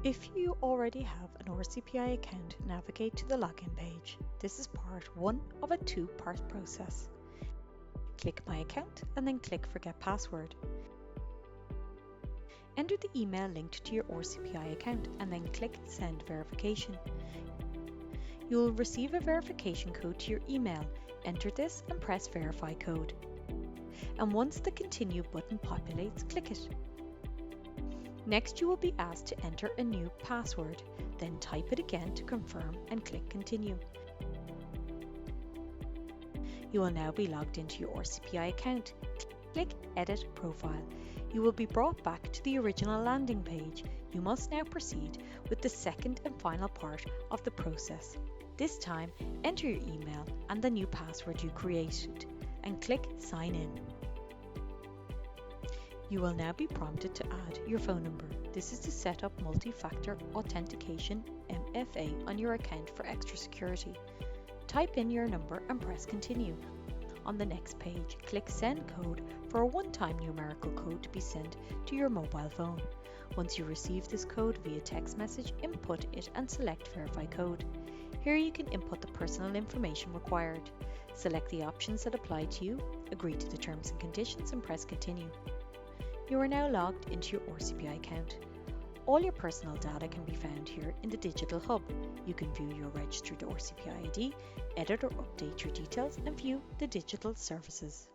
If you already have an RCPI account, navigate to the login page. This is part 1 of a 2-part process. Click My Account and then click Forget Password. Enter the email linked to your RCPI account and then click Send Verification. You will receive a verification code to your email. Enter this and press Verify Code. And once the Continue button populates, click it. Next, you will be asked to enter a new password, then type it again to confirm and click Continue. You will now be logged into your RCPI account. Click Edit Profile. You will be brought back to the original landing page. You must now proceed with the second and final part of the process. This time, enter your email and the new password you created and click Sign In. You will now be prompted to add your phone number. This is to set up multi-factor authentication (MFA) on your account for extra security. Type in your number and press Continue. On the next page, click Send Code for a one-time numerical code to be sent to your mobile phone. Once you receive this code via text message, input it and select Verify Code. Here you can input the personal information required. Select the options that apply to you, agree to the terms and conditions and press Continue. You are now logged into your RCPI account. All your personal data can be found here in the Digital Hub. You can view your registered RCPI ID, edit or update your details and view the digital services.